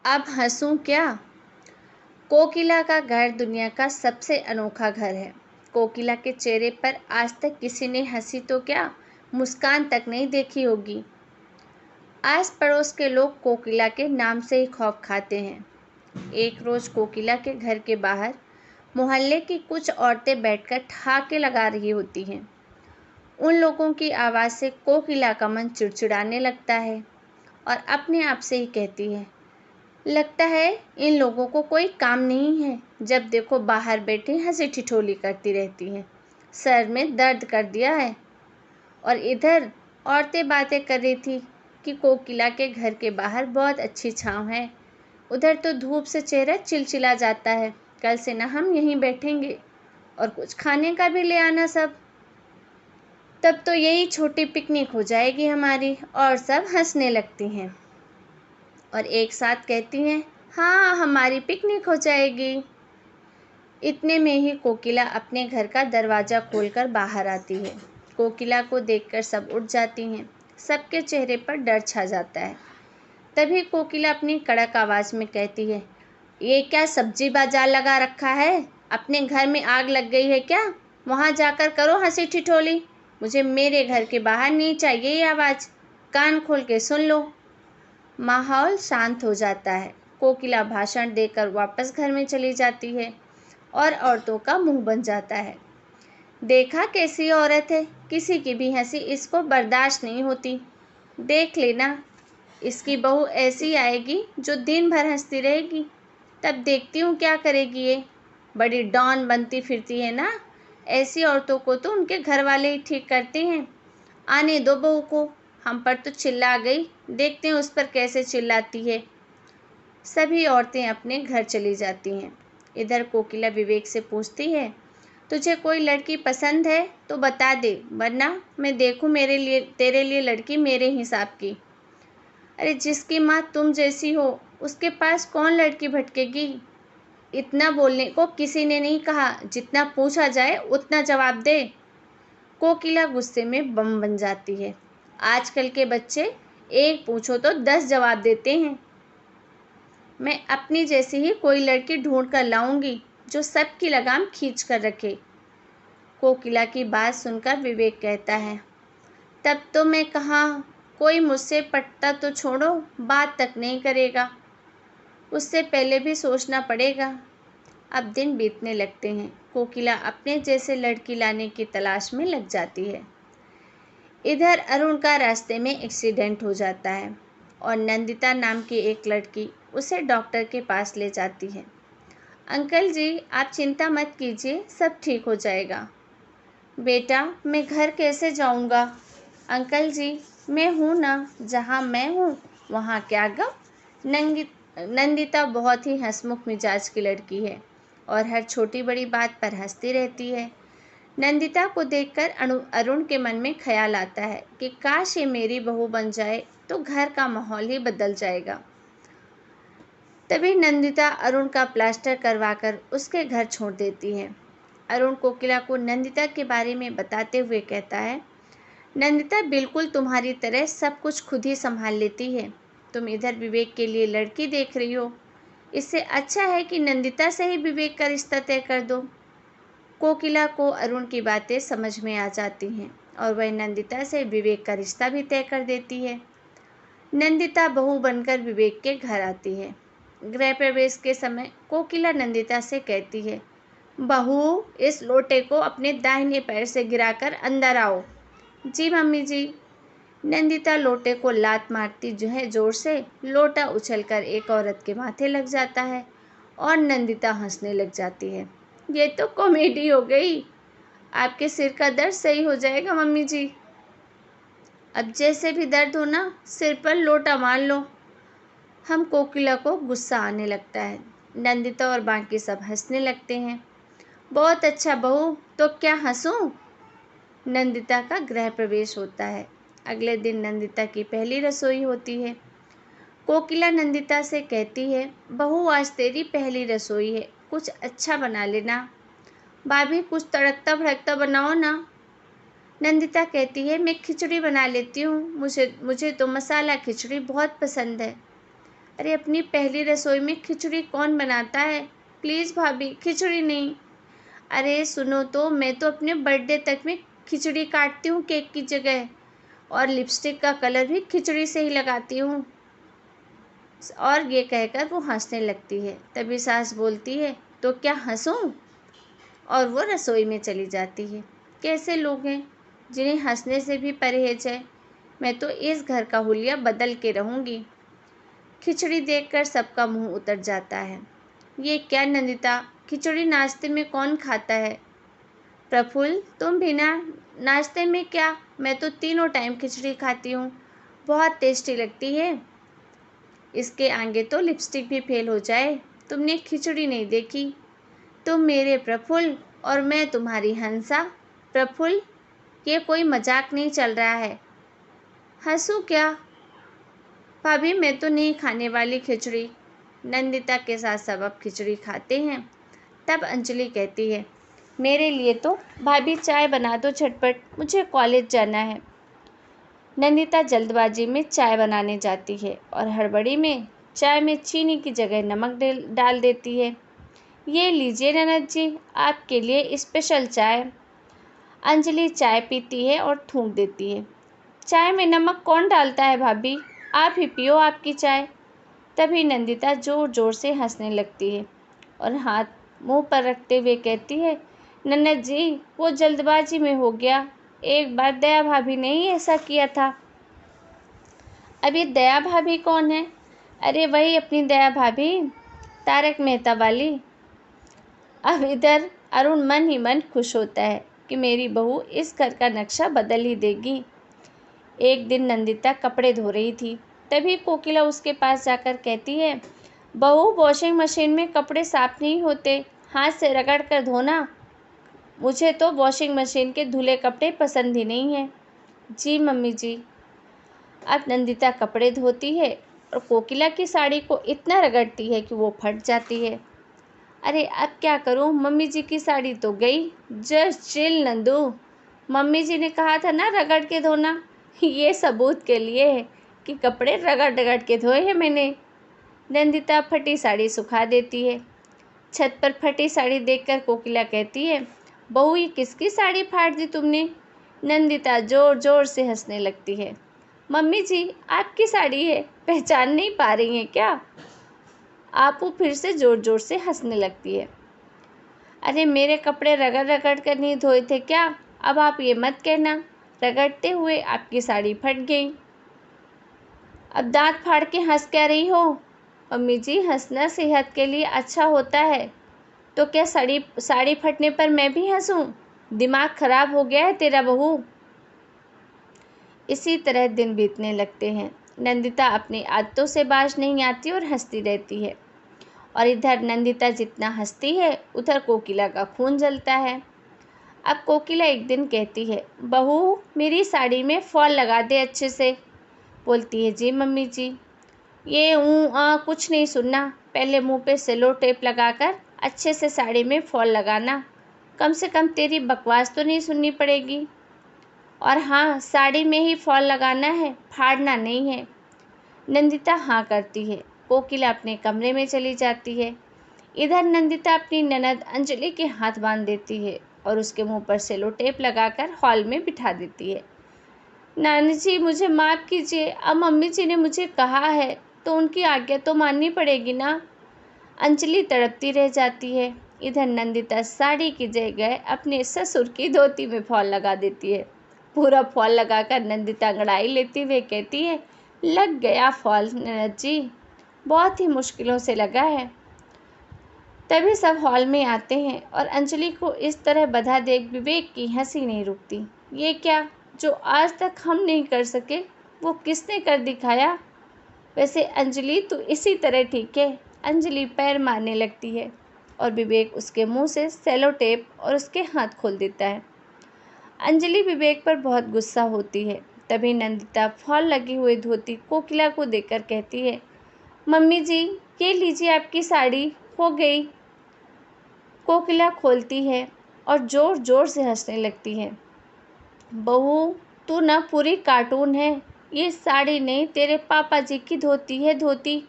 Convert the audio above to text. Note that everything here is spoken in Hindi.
अब हंसूं क्या। कोकिला का घर दुनिया का सबसे अनोखा घर है। कोकिला के चेहरे पर आज तक किसी ने हंसी तो क्या, मुस्कान तक नहीं देखी होगी। आस पड़ोस के लोग कोकिला के नाम से ही खौफ खाते हैं। एक रोज कोकिला के घर के बाहर मोहल्ले की कुछ औरतें बैठकर ठहाके लगा रही होती हैं। उन लोगों की आवाज़ से कोकिला का मन चिड़चिड़ाने लगता है और अपने आप से ही कहती है, लगता है इन लोगों को कोई काम नहीं है। जब देखो बाहर बैठे हंसी ठिठोली करती रहती हैं। सर में दर्द कर दिया है। और इधर औरतें बातें कर रही थी कि कोकिला के घर के बाहर बहुत अच्छी छाँव है। उधर तो धूप से चेहरा चिलचिला जाता है। कल से ना हम यहीं बैठेंगे और कुछ खाने का भी ले आना सब। तब तो यही छोटी पिकनिक हो जाएगी हमारी। और सब हंसने लगती हैं और एक साथ कहती हैं, हाँ हमारी पिकनिक हो जाएगी। इतने में ही कोकिला अपने घर का दरवाज़ा खोलकर बाहर आती है। कोकिला को देखकर सब उठ जाती हैं। सबके चेहरे पर डर छा जाता है। तभी कोकिला अपनी कड़क आवाज़ में कहती है, ये क्या सब्जी बाजार लगा रखा है? अपने घर में आग लग गई है क्या? वहाँ जाकर करो हंसी ठिठोली। मुझे मेरे घर के बाहर नहीं चाहिए ये आवाज़। कान खोल के सुन लो। माहौल शांत हो जाता है। कोकिला भाषण देकर वापस घर में चली जाती है और औरतों का मुंह बन जाता है। देखा कैसी औरत है, किसी की भी हंसी इसको बर्दाश्त नहीं होती। देख लेना, इसकी बहू ऐसी आएगी जो दिन भर हंसती रहेगी। तब देखती हूँ क्या करेगी ये। बड़ी डॉन बनती फिरती है ना। ऐसी औरतों को तो उनके घर वाले ही ठीक करते हैं। आने दो बहू को, हम पर तो चिल्ला गई, देखते हैं उस पर कैसे चिल्लाती है। सभी औरतें अपने घर चली जाती हैं। इधर कोकिला विवेक से पूछती है, तुझे कोई लड़की पसंद है तो बता दे, वरना मैं देखूं तेरे लिए लड़की मेरे हिसाब की। अरे जिसकी माँ तुम जैसी हो उसके पास कौन लड़की भटकेगी। इतना बोलने को किसी ने नहीं कहा, जितना पूछा जाए उतना जवाब दे। कोकिला गुस्से में बम बन जाती है। आजकल के बच्चे एक पूछो तो 10 जवाब देते हैं। मैं अपनी जैसी ही कोई लड़की ढूंढ कर लाऊंगी जो सबकी लगाम खींच कर रखे। कोकिला की बात सुनकर विवेक कहता है, तब तो मैं कहाँ, कोई मुझसे पटता तो छोड़ो, बात तक नहीं करेगा। उससे पहले भी सोचना पड़ेगा। अब दिन बीतने लगते हैं। कोकिला अपने जैसे लड़की लाने की तलाश में लग जाती है। इधर अरुण का रास्ते में एक्सीडेंट हो जाता है और नंदिता नाम की एक लड़की उसे डॉक्टर के पास ले जाती है। अंकल जी आप चिंता मत कीजिए, सब ठीक हो जाएगा। बेटा मैं घर कैसे जाऊंगा? अंकल जी मैं हूँ ना, जहाँ मैं हूँ वहाँ क्या गम। नंदिता बहुत ही हंसमुख मिजाज की लड़की है और हर छोटी बड़ी बात पर हंसती रहती है। नंदिता को देखकर अरुण के मन में ख्याल आता है कि काश ये मेरी बहू बन जाए तो घर का माहौल ही बदल जाएगा। तभी नंदिता अरुण का प्लास्टर करवाकर उसके घर छोड़ देती है। अरुण कोकिला को नंदिता के बारे में बताते हुए कहता है, नंदिता बिल्कुल तुम्हारी तरह सब कुछ खुद ही संभाल लेती है। तुम इधर विवेक के लिए लड़की देख रही हो, इससे अच्छा है कि नंदिता से ही विवेक का रिश्ता तय कर दो। कोकिला को अरुण की बातें समझ में आ जाती हैं और वह नंदिता से विवेक का रिश्ता भी तय कर देती है। नंदिता बहू बनकर विवेक के घर आती है। गृह प्रवेश के समय कोकिला नंदिता से कहती है, बहू इस लोटे को अपने दाहिने पैर से गिराकर अंदर आओ। जी मम्मी जी। नंदिता लोटे को लात मारती जो है जोर से, लोटा उछलकर एक औरत के माथे लग जाता है और नंदिता हंसने लग जाती है। ये तो कॉमेडी हो गई। आपके सिर का दर्द सही हो जाएगा मम्मी जी। अब जैसे भी दर्द हो ना, सिर पर लोटा मार लो। हम कोकिला को गुस्सा आने लगता है। नंदिता और बाकी सब हंसने लगते हैं। बहुत अच्छा बहू, तो क्या हंसूं? नंदिता का गृह प्रवेश होता है। अगले दिन नंदिता की पहली रसोई होती है। कोकिला नंदिता से कहती है, बहू आज तेरी पहली रसोई है, कुछ अच्छा बना लेना। भाभी कुछ तड़कता भड़कता बनाओ ना। नंदिता कहती है, मैं खिचड़ी बना लेती हूँ, मुझे तो मसाला खिचड़ी बहुत पसंद है। अरे अपनी पहली रसोई में खिचड़ी कौन बनाता है? प्लीज़ भाभी, खिचड़ी नहीं। अरे सुनो तो, मैं तो अपने बर्थडे तक में खिचड़ी काटती हूँ केक की जगह, और लिपस्टिक का कलर भी खिचड़ी से ही लगाती हूँ। और ये कहकर वो हंसने लगती है। तभी सास बोलती है, तो क्या हंसूं? और वो रसोई में चली जाती है। कैसे लोग हैं जिन्हें हंसने से भी परहेज है। मैं तो इस घर का हुलिया बदल के रहूंगी। खिचड़ी देखकर सबका मुंह उतर जाता है। ये क्या नंदिता, खिचड़ी नाश्ते में कौन खाता है? प्रफुल्ल, तुम भी ना? नाश्ते में क्या, मैं तो तीनों टाइम खिचड़ी खाती हूँ, बहुत टेस्टी लगती है। इसके आगे तो लिपस्टिक भी फेल हो जाए, तुमने खिचड़ी नहीं देखी। तुम मेरे प्रफुल्ल और मैं तुम्हारी हंसा। प्रफुल्ल, ये कोई मजाक नहीं चल रहा है। हंसू क्या? भाभी, मैं तो नहीं खाने वाली खिचड़ी। नंदिता के साथ सब अब खिचड़ी खाते हैं। तब अंजलि कहती है, मेरे लिए तो भाभी चाय बना दो झटपट, मुझे कॉलेज जाना है। नंदिता जल्दबाजी में चाय बनाने जाती है और हड़बड़ी में चाय में चीनी की जगह नमक डाल देती है। ये लीजिए ननद जी, आपके लिए स्पेशल चाय। अंजलि चाय पीती है और थूक देती है। चाय में नमक कौन डालता है भाभी? आप ही पियो आपकी चाय। तभी नंदिता जोर जोर से हंसने लगती है और हाथ मुंह पर रखते हुए कहती है, ननद जी, वो जल्दबाजी में हो गया। एक बार दया भाभी ने ही ऐसा किया था। अब ये दया भाभी कौन है? अरे वही अपनी दया भाभी, तारक मेहता वाली। अब इधर अरुण मन ही मन खुश होता है कि मेरी बहू इस घर का नक्शा बदल ही देगी। एक दिन नंदिता कपड़े धो रही थी। तभी कोकिला उसके पास जाकर कहती है, बहू, वॉशिंग मशीन में कपड़े साफ नहीं होते, हाथ से रगड़ कर धोना। मुझे तो वॉशिंग मशीन के धुले कपड़े पसंद ही नहीं हैं। जी मम्मी जी। अब नंदिता कपड़े धोती है और कोकिला की साड़ी को इतना रगड़ती है कि वो फट जाती है। अरे अब क्या करूं, मम्मी जी की साड़ी तो गई। जस्ट चिल नंदू, मम्मी जी ने कहा था ना रगड़ के धोना। ये सबूत के लिए है कि कपड़े रगड़ रगड़ के धोए हैं मैंने। नंदिता फटी साड़ी सुखा देती है। छत पर फटी साड़ी देखकर कोकिला कहती है, बहू, ये किसकी साड़ी फाड़ दी तुमने? नंदिता जोर जोर से हंसने लगती है। मम्मी जी, आपकी साड़ी है, पहचान नहीं पा रही हैं क्या? आपू फिर से जोर जोर से हंसने लगती है। अरे मेरे कपड़े रगड़ रगड़ कर नहीं धोए थे क्या? अब आप ये मत कहना, रगड़ते हुए आपकी साड़ी फट गई। अब दांत फाड़ के हंस क्या रही हो? मम्मी जी, हंसना सेहत के लिए अच्छा होता है। तो क्या साड़ी फटने पर मैं भी हंसूं? दिमाग खराब हो गया है तेरा बहू। इसी तरह दिन बीतने लगते हैं। नंदिता अपनी आदतों से बाज नहीं आती और हंसती रहती है। और इधर नंदिता जितना हंसती है उधर कोकिला का खून जलता है। अब कोकिला एक दिन कहती है, बहू, मेरी साड़ी में फॉल लगा दे अच्छे से। बोलती है, जी मम्मी जी। ये कुछ नहीं सुनना, पहले मुंह पे सेलो टेप लगाकर अच्छे से साड़ी में फॉल लगाना। कम से कम तेरी बकवास तो नहीं सुननी पड़ेगी। और हाँ, साड़ी में ही फॉल लगाना है, फाड़ना नहीं है। नंदिता हाँ करती है। कोकिला अपने कमरे में चली जाती है। इधर नंदिता अपनी ननद अंजलि के हाथ बांध देती है और उसके मुंह पर सेलो टेप लगाकर हॉल में बिठा देती है। नानी जी, मुझे माफ़ कीजिए, अब मम्मी जी ने मुझे कहा है तो उनकी आज्ञा तो माननी पड़ेगी ना। अंजलि तड़पती रह जाती है। इधर नंदिता साड़ी की जगह अपने ससुर की धोती में फॉल लगा देती है। पूरा फॉल लगाकर नंदिता अंगड़ाई लेती हुए कहती है, लग गया फॉल ननद जी, बहुत ही मुश्किलों से लगा है। तभी सब हॉल में आते हैं और अंजलि को इस तरह बधा देख विवेक की हंसी नहीं रुकती। ये क्या, जो आज तक हम नहीं कर सके वो किसने कर दिखाया? वैसे अंजलि तो इसी तरह ठीक है। अंजलि पैर मारने लगती है और विवेक उसके मुंह से सेलो टेप और उसके हाथ खोल देता है। अंजलि विवेक पर बहुत गुस्सा होती है। तभी नंदिता फॉल लगी हुई धोती कोकिला को देकर कहती है, मम्मी जी, ये लीजिए आपकी साड़ी, हो गई। कोकिला खोलती है और ज़ोर ज़ोर से हंसने लगती है। बहू, तू ना पूरी कार्टून है। ये साड़ी नहीं, तेरे पापा जी की धोती है, धोती।